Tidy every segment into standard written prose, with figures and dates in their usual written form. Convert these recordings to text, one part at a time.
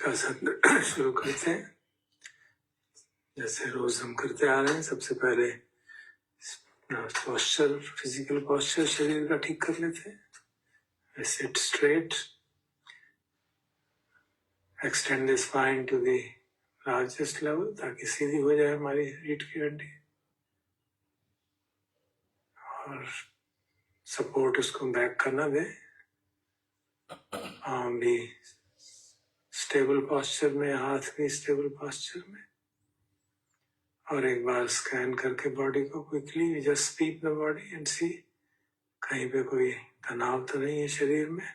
का सत्र शुरू करते हैं। जैसे रोज हम करते आ रहे हैं, सबसे पहले पोस्चर, फिजिकल पोस्चर शरीर का ठीक कर लेते हैं। Sit straight, extend the spine to the largest level, ताकि सीधी हो जाए हमारी रीढ़ की हड्डी, और सपोर्ट उसको बैक करना दे। आर्म भी स्टेबल पोस्चर में, हाथ भी स्टेबल पोस्चर में। और एक बार स्कैन करके बॉडी को quickly just sweep the body and see कहीं पे कोई तनाव तो नहीं है शरीर में।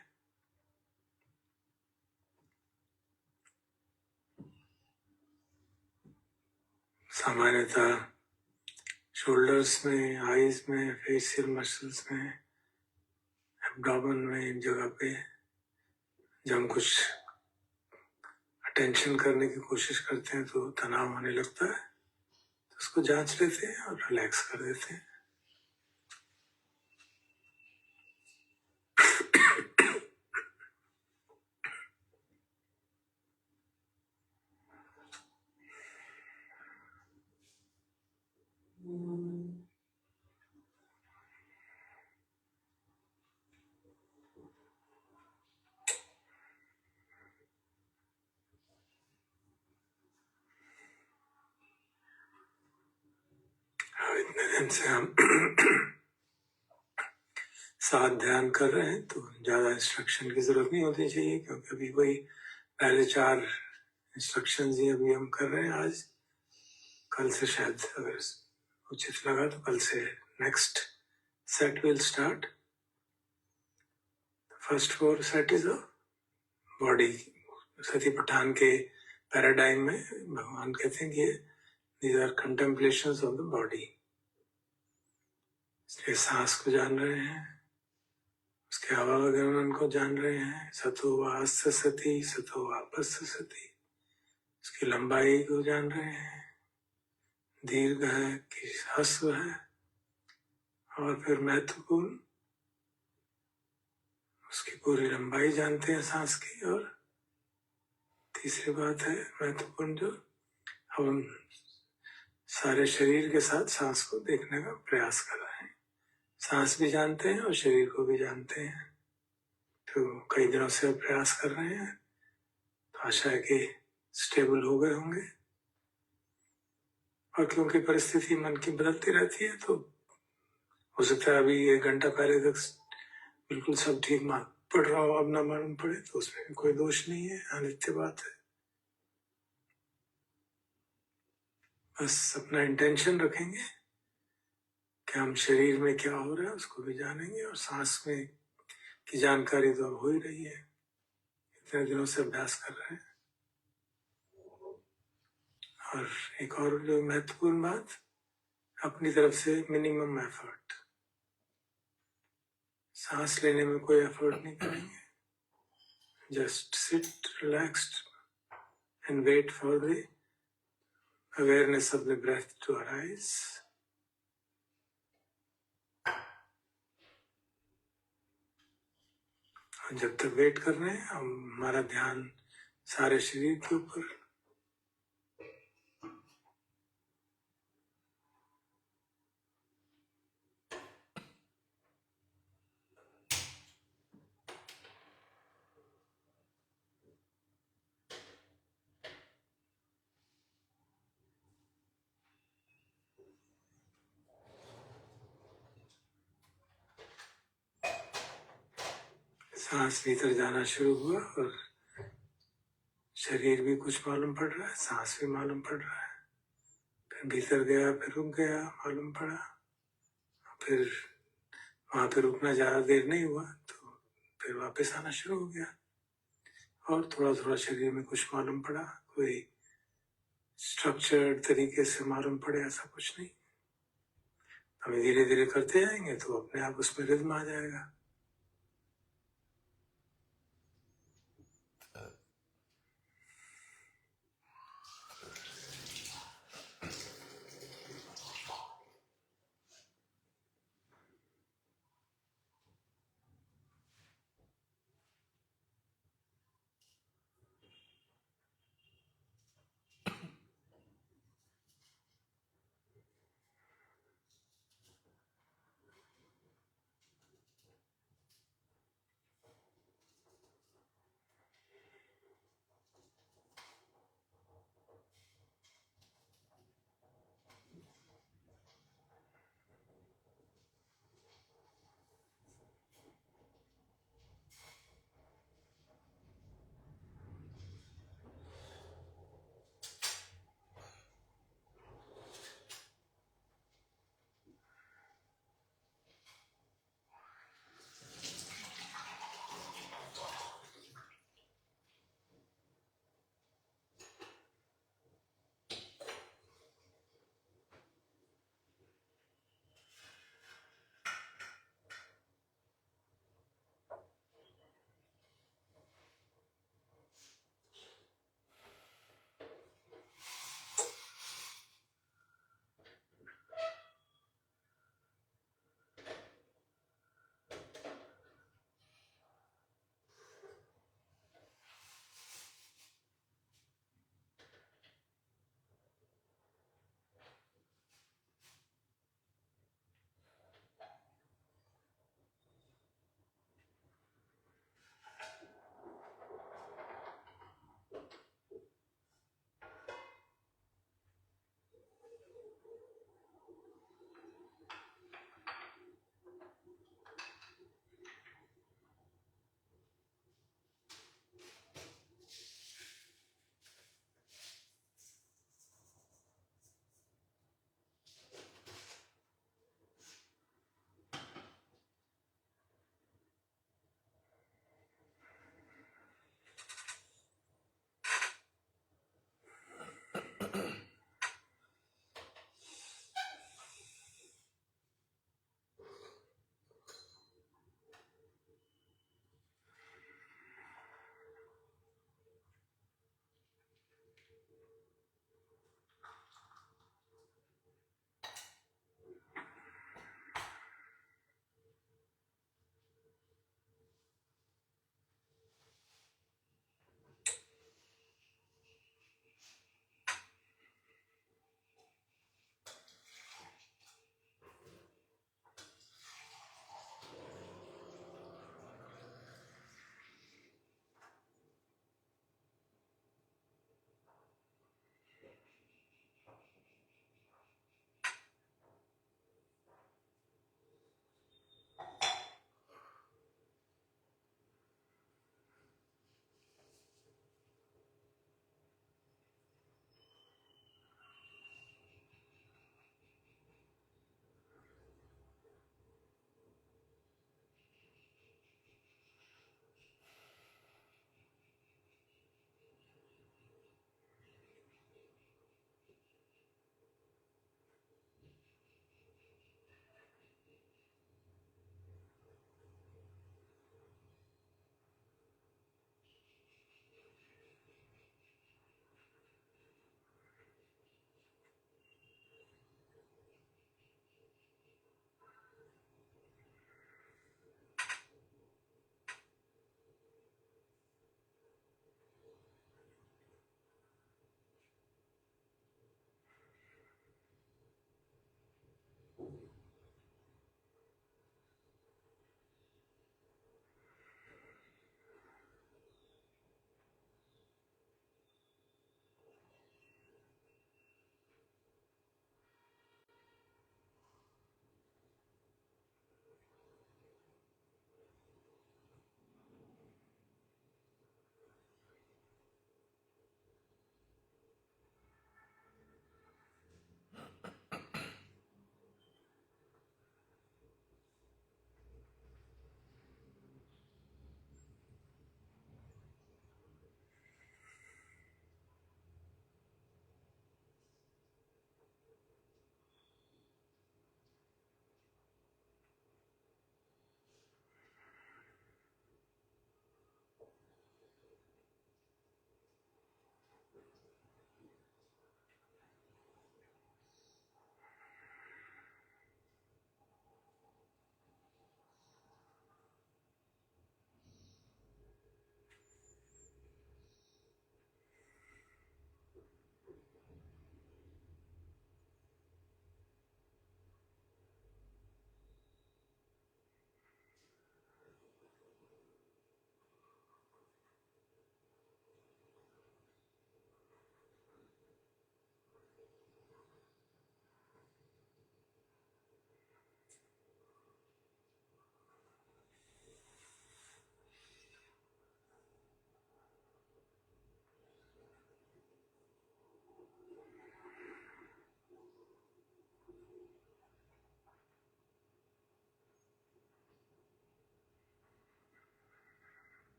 सामान्यतः शोल्डर्स में, आईज में, फेशियल मसल्स में, एब्डोमेन में, इन जगह पे जब हम कुछ अटेंशन करने की कोशिश करते हैं तो तनाव होने लगता है, तो उसको जांच लेते हैं और रिलैक्स कर देते हैं। इतने दिन से हम साथ ध्यान कर रहे हैं, तो ज्यादा इंस्ट्रक्शन की जरूरत नहीं होती चाहिए, क्योंकि अभी वही पहले 4 इंस्ट्रक्शंस ही अभी हम कर रहे हैं आज। कल से शायद अगर उचित लगा तो कल से next set will start. First 4 set is a body. Satipatthana के पैराडाइम में भगवान कहते हैं कि these are contemplations of the body। इसलिए सांस को जान रहे हैं, उसके आवागमन को जान रहे हैं। सतो वास सती, सतो वापस सती, उसकी लंबाई को जान रहे हैं, दीर्घ है कि ह्रस्व है। और फिर महत्वपूर्ण, उसकी पूरी लंबाई जानते हैं सांस की। और तीसरी बात है महत्वपूर्ण, जो हम सारे शरीर के साथ सांस को देखने का प्रयास कर रहे हैं। सांस भी जानते हैं और शरीर को भी जानते हैं। तो कई दिनों से प्रयास कर रहे हैं, तो आशा है कि स्टेबल हो गए होंगे। और क्योंकि परिस्थिति मन की बदलती रहती है, तो हो सकता है अभी 1 घंटा पहले तक बिल्कुल सब ठीक पड़ रहा हो, अब ना मालूम पड़े, तो उसमें कोई दोष नहीं है, अनित्य बात है। बस अपना इंटेंशन रखेंगे कि हम शरीर में क्या हो रहा है उसको भी जानेंगे, और सांस में की जानकारी तो अब हो ही रही है, इतने दिनों से अभ्यास कर रहे हैं। और एक और जो महत्वपूर्ण बात, अपनी तरफ से मिनिमम एफर्ट। सांस लेने में कोई एफर्ट नहीं करेंगे, just sit relaxed and wait for the awareness of the breath to arise। और जब तक वेट कर रहे हैं, हमारा ध्यान सारे शरीर के ऊपर। सांस भीतर जाना शुरू हुआ और शरीर भी कुछ मालूम पड़ रहा है, सांस भी मालूम पड़ रहा है। फिर भीतर गया, फिर रुक गया, मालूम पड़ा। फिर वहां पे रुकना ज्यादा देर नहीं हुआ, तो फिर वापस आना शुरू हो गया। और थोड़ा थोड़ा शरीर में कुछ मालूम पड़ा, कोई स्ट्रक्चर्ड तरीके से मालूम पड़े, ऐसा कुछ नहीं। हमें धीरे धीरे करते जाएंगे तो अपने आप उसमें रिद्म आ जाएगा।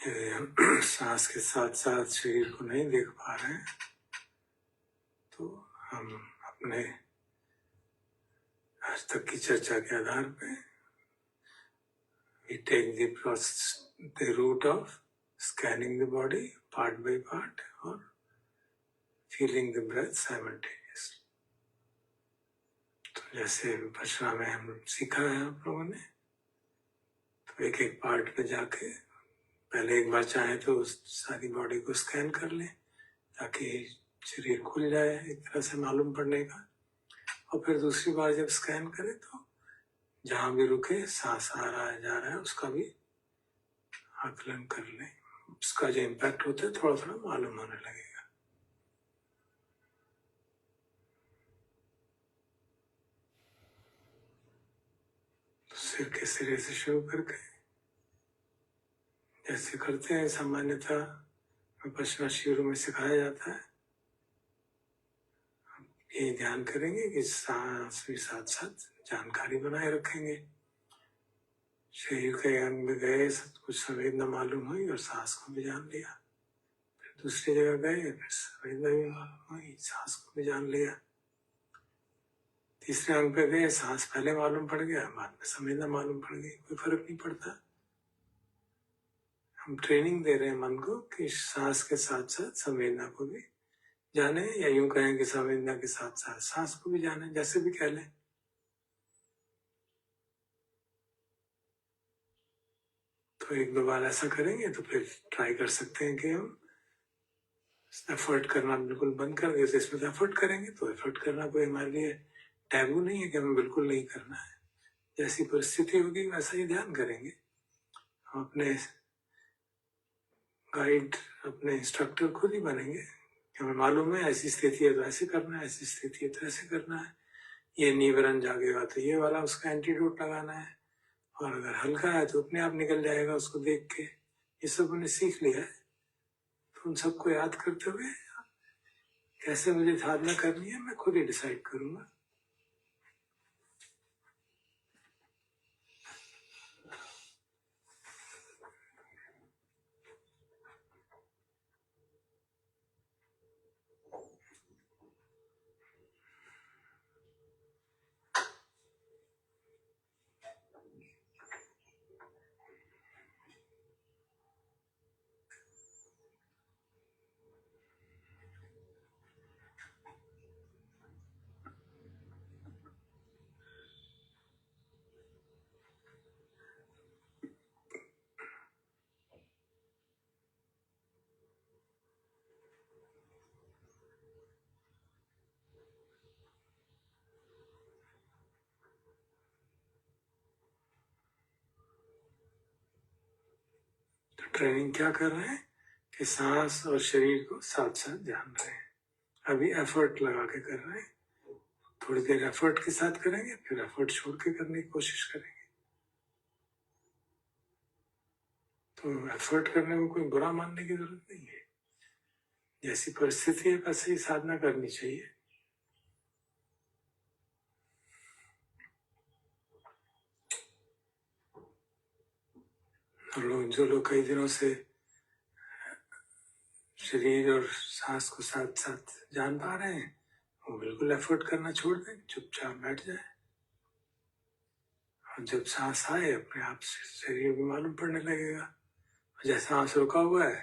यदि हम सांस के साथ साथ शरीर को नहीं देख पा रहे हैं तो हम अपने आज तक की चर्चा के आधार पे we take the route of scanning the body part by part or feeling the breath simultaneously. तो जैसे विपश्यना में हम सीखा है आप लोगों ने, तो एक एक पार्ट पे जाके पहले एक बार चाहे तो सारी बॉडी को स्कैन कर लें ताकि शरीर खुल जाए एक तरह से मालूम पड़ने का, और फिर दूसरी बार जब स्कैन करें तो जहां भी रुके सांस आ रहा है जा रहा है उसका भी आकलन कर लें। उसका जो इम्पैक्ट होता है थोड़ा थोड़ा मालूम होने लगेगा। तो सिर के सिरे से शुरू करके जैसे करते हैं सामान्यतः विपश्यना शिविरों में सिखाया जाता है, ये ध्यान करेंगे कि सांस भी साथ साथ जानकारी बनाए रखेंगे। शरीर के अंग में गए सब कुछ संवेदना मालूम हुई और सांस को भी जान लिया, फिर दूसरी जगह गए फिर संवेदना भी मालूम हुई, सांस को भी जान लिया। तीसरे अंग पे गए सांस पहले मालूम पड़ गया, बाद में संवेदना मालूम पड़ गई, कोई फर्क नहीं पड़ता। हम ट्रेनिंग दे रहे हैं मन को कि सांस के साथ साथ संवेदना को भी जाने, या यूं कहें कि संवेदना के साथ साथ सांस को भी जाने, जैसे भी कह लें। तो एक दो बार ऐसा करेंगे तो फिर ट्राई कर सकते हैं कि हम एफर्ट करना बिल्कुल बंद कर दें। इसमें तो एफर्ट करेंगे तो एफर्ट करना कोई हमारे लिए टैबू नहीं है कि हमें बिल्कुल नहीं करना है। जैसी परिस्थिति होगी वैसा ही ध्यान करेंगे। हम अपने गाइड अपने इंस्ट्रक्टर खुद ही बनेंगे। हमें मालूम है ऐसी स्थिति है तो ऐसे करना है, ऐसी स्थिति है तो ऐसे करना है, ये नीवरण जागेगा तो ये वाला उसका एंटीडोट लगाना है, और अगर हल्का है तो अपने आप निकल जाएगा उसको देख के। ये सब उन्हें सीख लिया है, तो उन सबको याद करते हुए कैसे मुझे साधना करनी है मैं खुद ही डिसाइड करूंगा। तो ट्रेनिंग क्या कर रहे हैं कि सांस और शरीर को साथ साथ जान रहे हैं। अभी एफर्ट लगा के कर रहे हैं, थोड़ी देर एफर्ट के साथ करेंगे फिर एफर्ट छोड़ के करने की कोशिश करेंगे। तो एफर्ट करने में कोई बुरा मानने की जरूरत नहीं है, जैसी परिस्थिति है वैसे ही साधना करनी चाहिए। और जो लोग कई दिनों से शरीर और सांस को साथ साथ जान पा रहे हैं वो बिल्कुल एफर्ट करना छोड़ दें, चुपचाप बैठ जाए, और जब सांस आए अपने आप से शरीर भी मालूम पड़ने लगेगा। जैसे सांस रुका हुआ है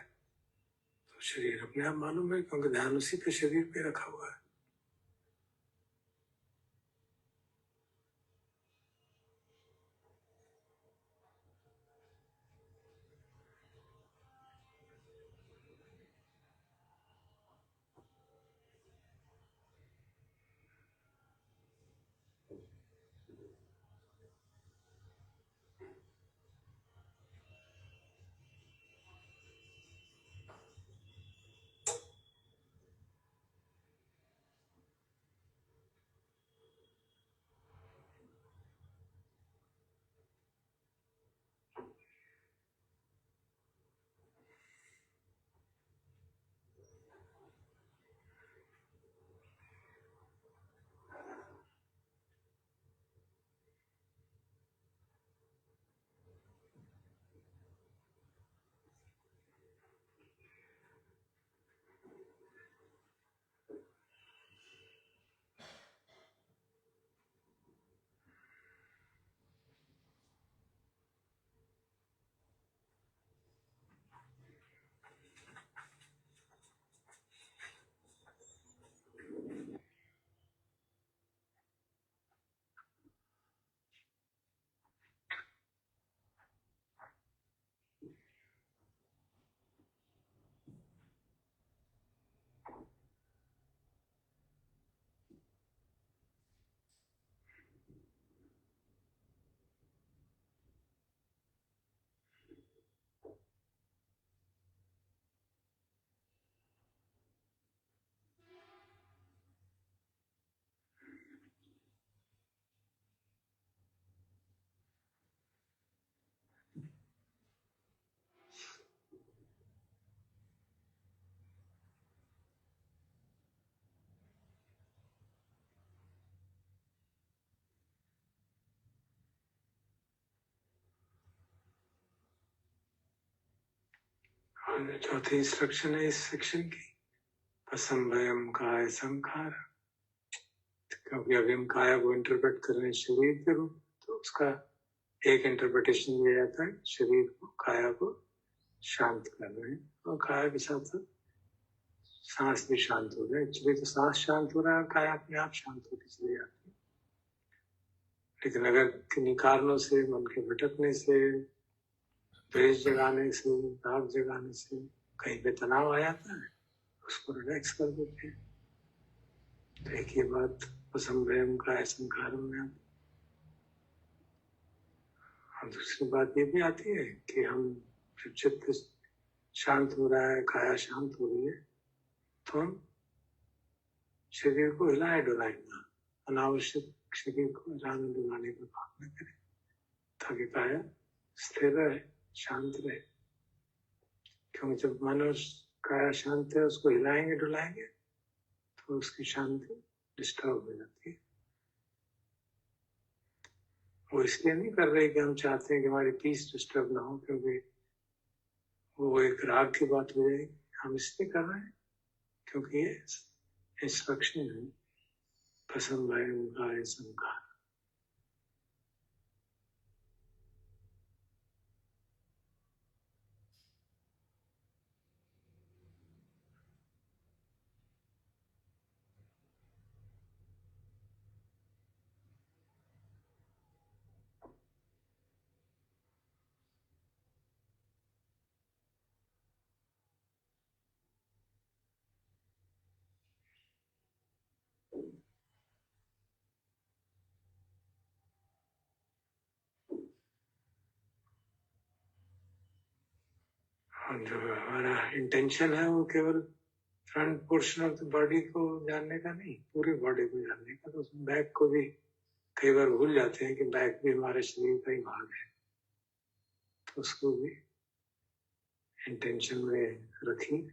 तो शरीर अपने आप मालूम है, क्योंकि ध्यान उसी पे शरीर पे रखा हुआ है। और चौथी इंस्ट्रक्शन है इस सेक्शन की, असंभयम काय संखार, क्योंकि अभी हम काया को इंटरप्रेट कर रहे हैं शरीर के रूप, तो उसका एक इंटरप्रिटेशन दिया जाता है शरीर को, काया को शांत कर रहे हैं, और काया के साथ साथ सांस भी शांत हो जाए। एक्चुअली तो सांस शांत हो रहा है, काया अपने आप शांत होती चली जाती है। लेकिन अगर किन्हीं कारणों से, मन के भटकने से, द्वेष जगाने से, राग जगाने से कहीं पे तनाव आ जाता है, उसको रिलैक्स कर देते हैं। तो एक ये बात असंभयम काय संखारम में आती। और दूसरी बात ये भी आती है कि हम जब चित्त शांत हो रहा है, काया शांत हो रही है, तो हम शरीर को हिलाए डुलाए ना, अनावश्यक शरीर को हिलाने डुलाने का काम न करें, ताकि काया स्थिर रहे, शांत रहे। क्योंकि जब मन और काया शांत है, उसको हिलाएंगे डुलाएंगे तो उसकी शांति डिस्टर्ब हो जाती है। वो इसलिए नहीं कर रहे कि हम चाहते हैं कि हमारी पीस डिस्टर्ब ना हो, क्योंकि वो एक राग की बात हो जाएगी। हम इसलिए कर रहे हैं क्योंकि ये इंस्ट्रक्शन है, पसंद आए उनका संकार। और जो हमारा इंटेंशन है वो केवल front portion of the body को जानने का नहीं, पूरी बॉडी को जानने का। तो बैक को भी कई बार भूल जाते हैं कि बैक भी हमारे शरीर का ही भाग है, तो उसको भी इंटेंशन में रखिए।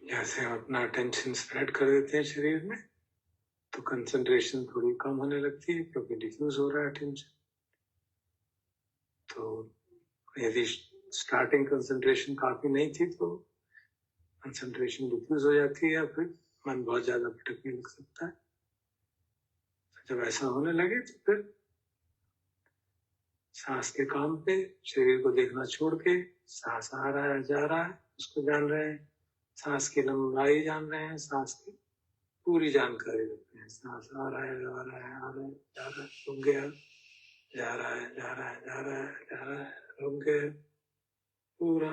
जैसे हम अपना अटेंशन स्प्रेड कर देते हैं शरीर में, तो कंसंट्रेशन थोड़ी कम होने लगती है, क्योंकि डिफ्यूज हो रहा है अटेंशन। तो यदि स्टार्टिंग कंसंट्रेशन काफी नहीं थी, तो कंसंट्रेशन डिफ्यूज हो जाती है, या फिर मन बहुत ज्यादा भटकने लग सकता है। तो जब ऐसा होने लगे, तो फिर सांस के काम पे शरीर को देखना छोड़ के, सांस आ रहा है जा रहा है उसको जान रहे हैं, सांस की लंबाई जान रहे हैं, सांस की पूरी जानकारी रखते हैं। सांस आ रहा है, आ रहा है, आ रहा है, जा रहा है, रुक गया, जा रहा है, जा रहा है, जा रहा है, जा रहा है, रुक गया। पूरा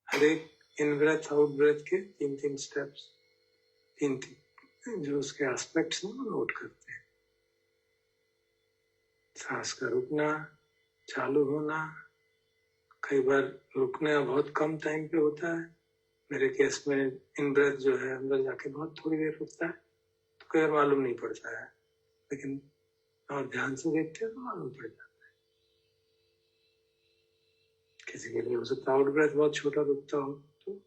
हर एक इन ब्रेथ आउट ब्रेथ के 3-3 स्टेप्स, 3-3 जो उसके एस्पेक्ट्स हैं वो नोट करते हैं। सांस का रुकना, चालू होना, कई बार रुकने बहुत कम टाइम पे होता है। मेरे केस में इन ब्रेथ जो है अंदर जाके बहुत थोड़ी देर रुकता है, तो कई बार मालूम नहीं पड़ता है, लेकिन और ध्यान से देखते हैं तो मालूम पड़ जाता है। किसी के लिए हो सकता है आउट ब्रेथ बहुत छोटा रुकता हो, तो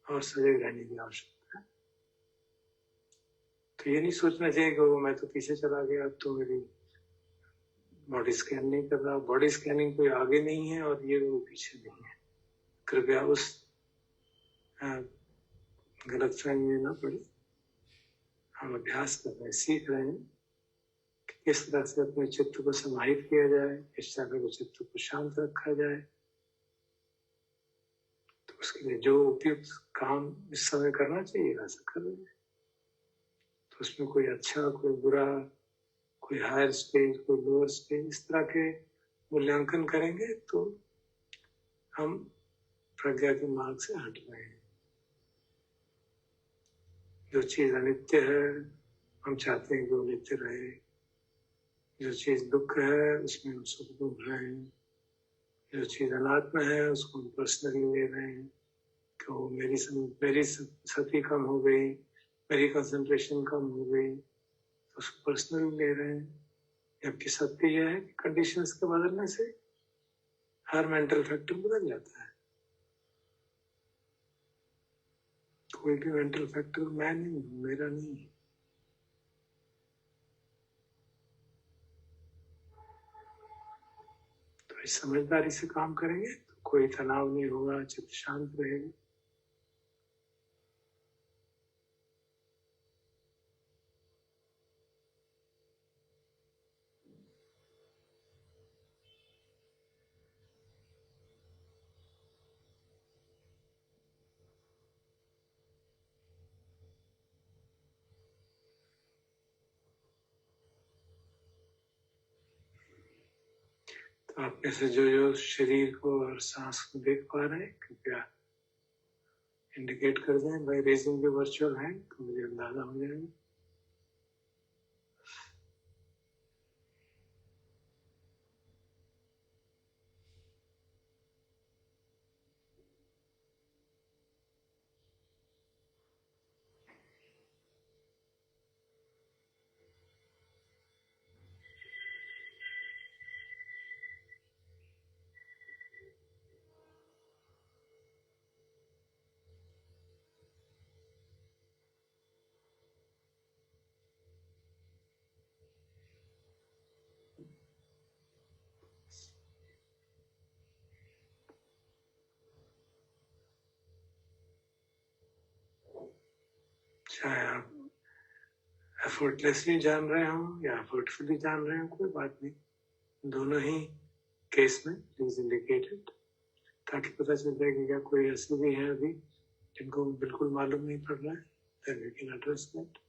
और सजग रहने की आवश्यकता है। तो ये नहीं सोचना चाहिए कि वो मैं तो पीछे चला गया, अब तो मेरी बॉडी स्कैन नहीं कर रहा। बॉडी स्कैनिंग कोई आगे नहीं है और ये वो पीछे नहीं है। कृपया उस गलतफहमी में ना पड़े। हम अभ्यास कर रहे हैं, सीख रहे हैं कि किस तरह से अपने चित्त को समाहित किया जाए, किस तरह से चित्त को शांत रखा जाए। तो उसके लिए जो उपयुक्त काम इस समय करना चाहिए वैसा कर रहे हैं। तो उसमें कोई अच्छा, कोई बुरा, कोई हायर स्टेज, कोई लोअर स्टेज, इस तरह के मूल्यांकन करेंगे तो हम प्रज्ञा के मार्ग से हट रहे हैं। जो चीज अनित्य है हम चाहते हैं कि वो नित्य रहे। जो चीज दुख है उसमें हम सुख ढूंढ रहे हैं। जो चीज अनात्म है उसको हम पर्सनली ले रहे हैं कि वो मेरी सती कम हो गई, मेरी कंसंट्रेशन कम हो गई, तो उसको पर्सनली ले रहे हैं। जबकि सत्य यह है कि कंडीशंस के बदलने से हर मेंटल फैक्टर बदल जाता है। कोई भी मेंटल फैक्टर मैं नहीं हूं, मेरा नहीं है। तो इस समझदारी से काम करेंगे तो कोई तनाव नहीं होगा, चित्त शांत रहेगा। तो आप में से जो शरीर को और सांस को देख पा रहे हैं, कृपया इंडिकेट कर दें by raising the virtual hand, तो मुझे अंदाजा हो जाएगा। चाहे आप एफर्टलेसली जान रहे हो या एफर्टफुली जान रहे हो, कोई बात नहीं, दोनों ही केस में प्लीज इंडिकेटेड, ताकि पता चल जाए कि क्या कोई ऐसे भी है अभी जिनको बिल्कुल मालूम नहीं पड़ रहा है, then we can address that.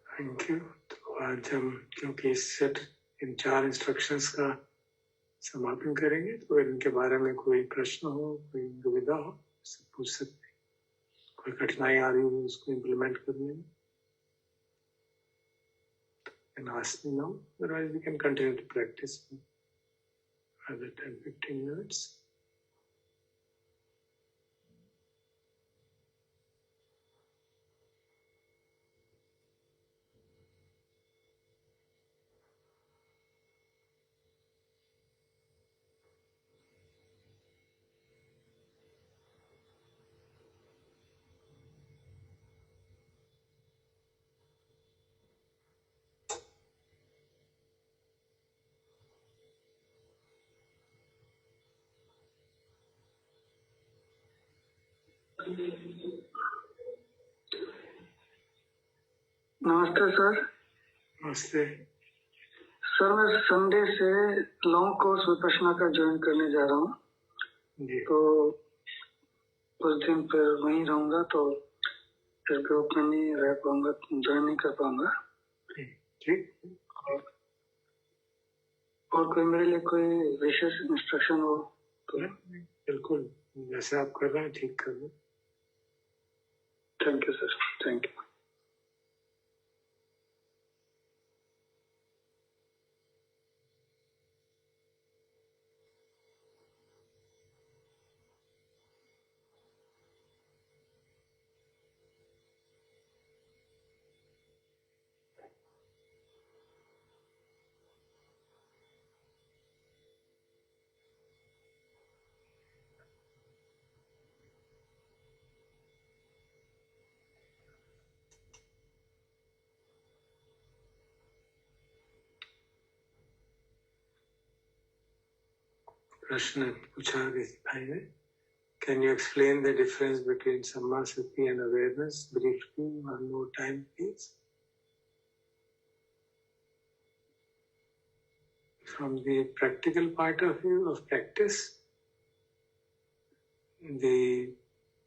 Thank you. तो आज हम क्योंकि इस सेट इन 4 इंस्ट्रक्शंस का समापन करेंगे, तो इनके बारे में कोई प्रश्न हो, कोई दुविधा हो, सब पूछ सकते हैं। कोई कठिनाई आ रही हो उसको इम्प्लीमेंट करने में, and ask me now. Otherwise, we can continue to practice for another 10-15 minutes. नमस्ते सर। नमस्ते। सर मैं संडे से लॉन्ग कोर्स विपश्यना का ज्वाइन करने जा रहा हूँ, तो कुछ दिन फिर वहीं रहूंगा, तो फिर ग्रुप में नहीं रह पाऊंगा, ज्वाइन नहीं कर पाऊंगा। ठीक। और कोई मेरे लिए कोई विशेष इंस्ट्रक्शन हो तो? बिल्कुल, जैसे आप कर रहे हैं ठीक कर लो। Thank you sir, thank you. प्रश्न पूछा किसी भाई ने, can you explain the difference between samma sati and awareness briefly, one more time please? From the practical point of view of practice, the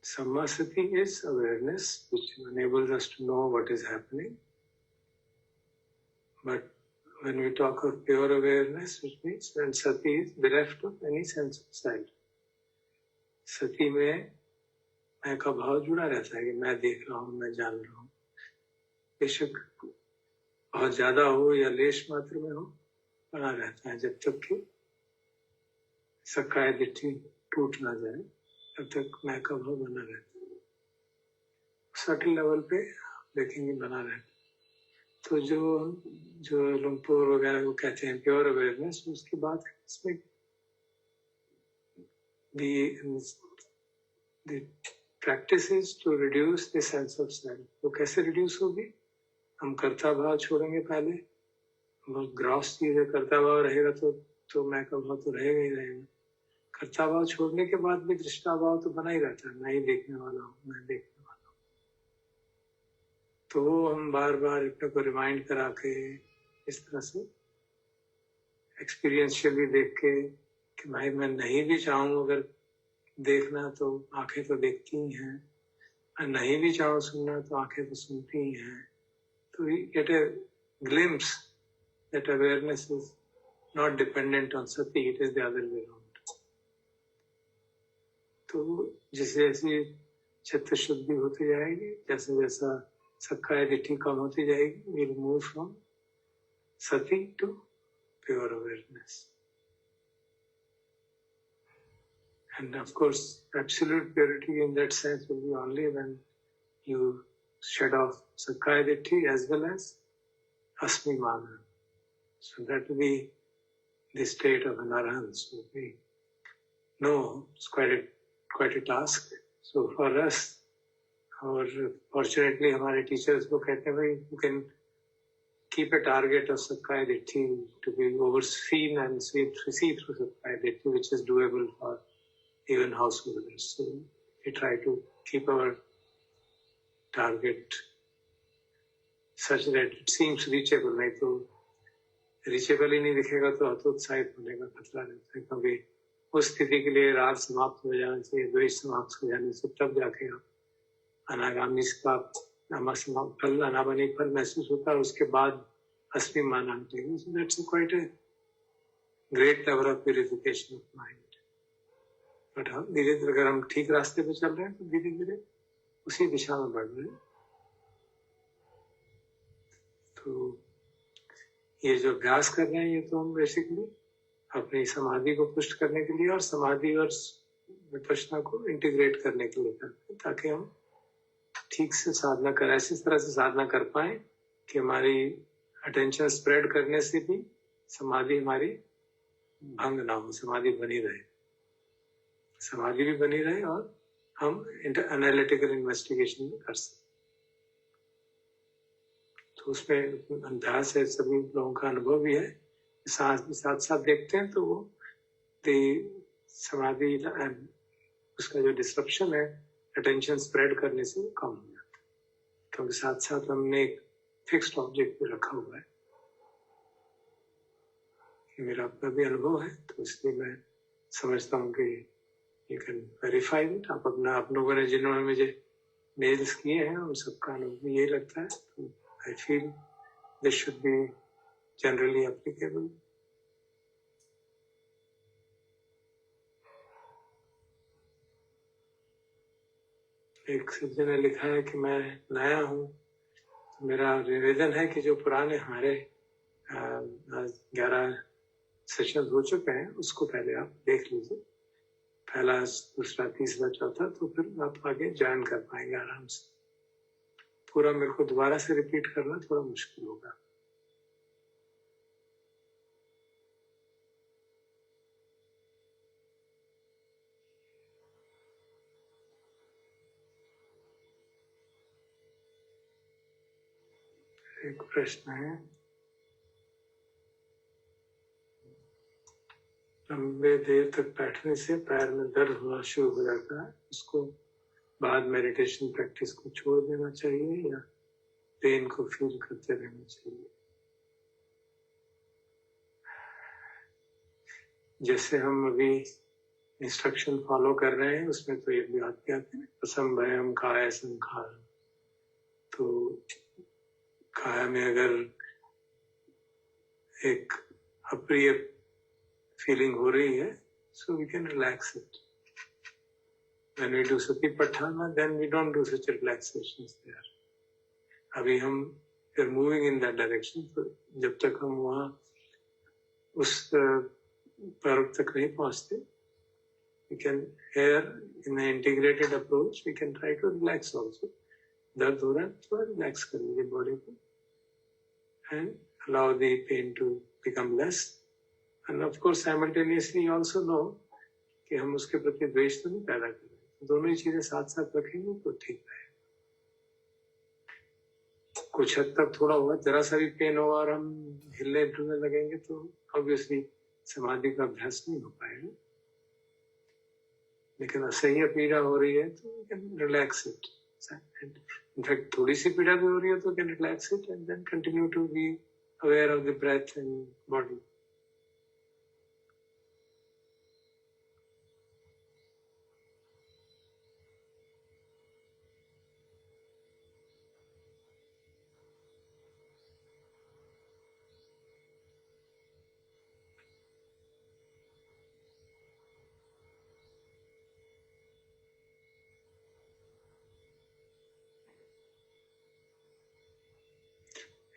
sammasati is awareness which enables us to know what is happening. But when we talk of pure awareness, which means when sati is bereft of any sense of self, sati में मैं का भाव जुड़ा रहता है कि मैं देख रहा हूँ, मैं जान रहा हूँ, बेशक बहुत ज्यादा हो या लेश मात्र में हो, बना रहता है जब तक कि सक्काय दिट्ठी टूट ना जाए, तब तक मैं का भाव बना रहता है। सटल लेवल पे देखेंगे बना रहता है। तो जो लुंगपोर वगैरह को कहते हैं प्योर अवेयरनेस, उसकी बात है इसमें the practice is to reduce the sense of self. वो कैसे reduce होगी? हम कर्ता भाव छोड़ेंगे पहले, बहुत ग्रॉस चीज है, कर्ता भाव रहेगा तो मैं का भाव तो रहेगा ही रहेगा। कर्ता भाव छोड़ने के बाद भी दृष्टा भाव तो बना ही रहता है, मैं ही देखने वाला हूँ, मैं देखने वाला हूँ। तो वो हम बार बार अपने को रिमाइंड करा के इस तरह से एक्सपीरियंशियली देख के कि भाई मैं नहीं भी चाहूँ अगर देखना तो आंखें तो देखती ही हैं, मैं नहीं भी चाहूँ सुनना तो आंखें तो सुनती ही हैं। तो we get a glimpse that awareness is not dependent on sati, it is the other way around. तो जैसे जैसे चित्त शुद्धि होती जाएगी, जैसे जैसा सक्काय दिट्ठी कम होती जाएगी, we'll move from sati to pure awareness. And of course, absolute purity in that sense will be only when you shed off Sakkaya Ditthi as well as Asmi Mana. So that will be the state of an Arahant. So we know it's quite a task. So for us, or fortunately हमारे teachers को कहते हैं भाई you can keep a target of Sakkaya Ditthi to be overseen and see through Sakkaya Ditthi, which is doable for even householders. So we try to keep our target such that it seems reachable. नहीं तो reachable ही नहीं दिखेगा तो हतोत्साहित होने का खतरा रहता है, क्योंकि उस स्थिति के लिए राग समाप्त हो जाना चाहिए, द्वेष समाप्त हो जाने से तब जाके अनागामी का फल अनागामी फल महसूस होता है, उसके बाद अस्मि मान आते हैं। So that's quite a great level of purification of mind. But हम धीरे धीरे अगर हम ठीक रास्ते पे चल रहे हैं तो धीरे धीरे उसी दिशा में बढ़ रहे हैं। तो ये जो अभ्यास कर रहे हैं ये तो हम बेसिकली अपनी समाधि को पुष्ट करने के लिए और समाधि और विपश्यना को इंटीग्रेट करने के लिए करते हैं, ताकि हम ठीक से साधना कर ऐसी तरह से साधना कर पाए कि हमारी अटेंशन स्प्रेड करने से भी समाधि हमारी भंग ना हो, समाधि बनी रहे, समाधि भी बनी रहे और हम एनालिटिकल इन्वेस्टिगेशन भी कर सकते। तो उसमें अभ्यास है, सभी लोगों का अनुभव भी है, साथ साथ देखते हैं तो वो समाधि उसका जो डिस्ट्रप्शन है अटेंशन स्प्रेड करने से कम हो जाता है, क्योंकि साथ साथ हमने एक फिक्स्ड ऑब्जेक्ट पे रखा हुआ है। ये मेरा अपना भी अनुभव है, तो इसलिए मैं समझता हूँ कि यू कैन वेरीफाई इट। आप लोगों ने जिन्होंने मुझे मेल्स किए हैं उन सबका अनुभव यही लगता है, तो I feel this should be generally applicable. एक सज्जन ने लिखा है कि मैं नया हूँ, तो मेरा निवेदन है कि जो पुराने हमारे 11 सेशन हो चुके हैं उसको पहले आप देख लीजिए, पहला दूसरा तीसरा चौथा, तो फिर आप आगे ज्वाइन कर पाएंगे आराम से। पूरा मेरे को दोबारा से रिपीट करना थोड़ा मुश्किल होगा। एक प्रश्न है, लंबे देर तक बैठने से पैर में दर्द होना शुरू हो जाता है, उसको बाद मेडिटेशन प्रैक्टिस को छोड़ देना चाहिए या पेन को फील करते रहना चाहिए? जैसे हम अभी इंस्ट्रक्शन फॉलो कर रहे हैं उसमें तो ये भी आते हैं, असंभयम काया संखार। तो काया में अगर एक अप्रिय फीलिंग हो रही है, so we can relax it. When we do Satipatthana, then we don't do such relaxations there. अभी हम we're moving in that direction, तो जब तक हम वहाँ उस पर्व तक नहीं पहुँचते, we can here in an integrated approach we can try to relax also. दर्द हो रहा है तो relax करेंगे body को and allow the pain to become less. And of course simultaneously also know कि हम उसके प्रति द्वेष तो नहीं पैदा कर रहे, दोनों ही चीजें साथ साथ रखेंगे तो ठीक है। कुछ हद तक थोड़ा होगा, जरा सा भी पेन होगा और हम हिलने डुलने लगेंगे तो ऑब्वियसली समाधि का अभ्यास नहीं हो पाएगा। लेकिन असह्य पीड़ा हो रही है तो कैन रिलैक्स इट। इनफैक्ट थोड़ी सी पीड़ा भी हो रही है तो can relax it and then continue to be aware of the breath and body.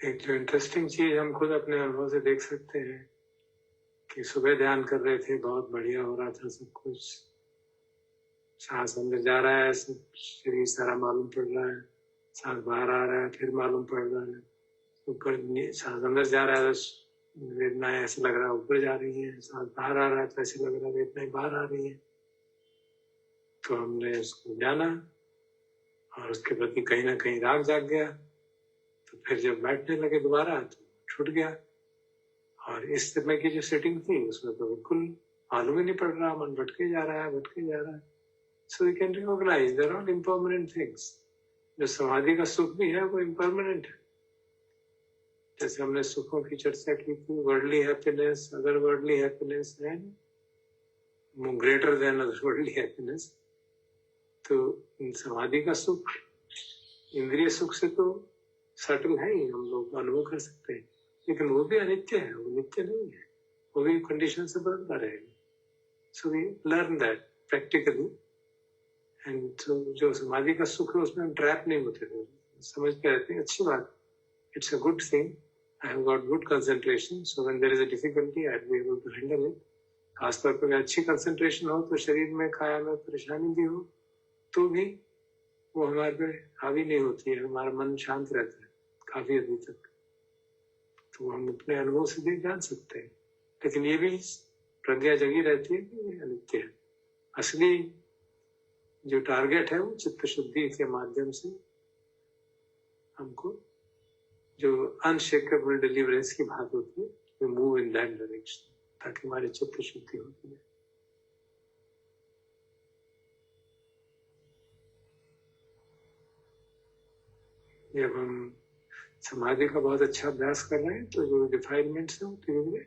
एक जो इंटरेस्टिंग चीज हम खुद अपने अनुभव से देख सकते हैं कि सुबह ध्यान कर रहे थे, बहुत बढ़िया हो रहा था सब कुछ, सांस अंदर जा रहा है, सब शरीर सारा मालूम पड़ रहा है, सांस बाहर आ रहा है फिर मालूम पड़ रहा है, ऊपर सांस अंदर जा रहा है तो वेदनाएं ऐसे लग रहा है ऊपर जा रही है, सांस बाहर आ रहा है तो ऐसे लग रहा है वेदनाएं बाहर आ रही है। तो हमने उसको जाना और उसके प्रति कहीं ना कहीं राग जाग गया, तो फिर जब बैठने लगे दोबारा तो छूट गया। और इस समय की जो सेटिंग थी उसमें तो बिल्कुल मालूम ही नहीं पड़ रहा, मन भटके जा रहा है। So we can recognise there are impermanent things. जो समाधि का सुख भी है वो इम्परमानेंट है। जैसे हमने सुखों की चर्चा की थी, worldly happiness, other worldly happiness and greater than other worldly happiness. तो समाधि का सुख इंद्रिय सुख से तो सटल है ही, हम लोग अनुभव कर सकते हैं, लेकिन वो भी अनित्य है, वो नित्य नहीं है, वो भी कंडीशन से बदलता रहेगा। So we learn that practically एंड जो समाधि का सुख है उसमें हम ट्रैप नहीं होते थे, समझते रहते हैं अच्छी बात, it's a good thing, I have got good concentration, so when there is a difficulty I will be able to handle it. खासतौर पर अच्छी कंसंट्रेशन हो तो शरीर में काया में परेशानी भी हो तो भी वो हमारे पे हावी नहीं होती है, हमारा मन शांत रहता है काफी हद तक। तो हम अपने अनुभव से भी जान सकते हैं, लेकिन ये भी प्रज्ञा जगी रहती है कि ये अनित्य है। असली जो टारगेट है वो चित्त शुद्धि के माध्यम से हमको जो अनशेकेबल डिलीवरेंस की बात होती है, we move in that direction ताकि हमारी चित्त शुद्धि होती है। जब हम समाधि का बहुत अच्छा अभ्यास कर रहे हैं तो जो डिफाइलमेंट्स हैं वो धीरे धीरे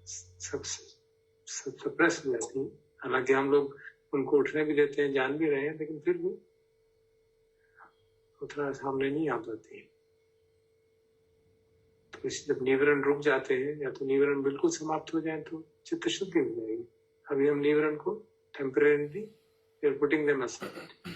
सब सप्रेस हो जाती है। हालांकि हम लोग उनको उठने भी देते हैं, जान भी रहे हैं, लेकिन फिर भी उतना सामने नहीं आ पाती है। तो जब निवरण रुक जाते हैं या तो निवरण बिल्कुल समाप्त हो जाए तो चित्त शुद्धि हो जाएगी। अभी हम निवरण को टेम्परेरीली पुटिंग देम असाइड।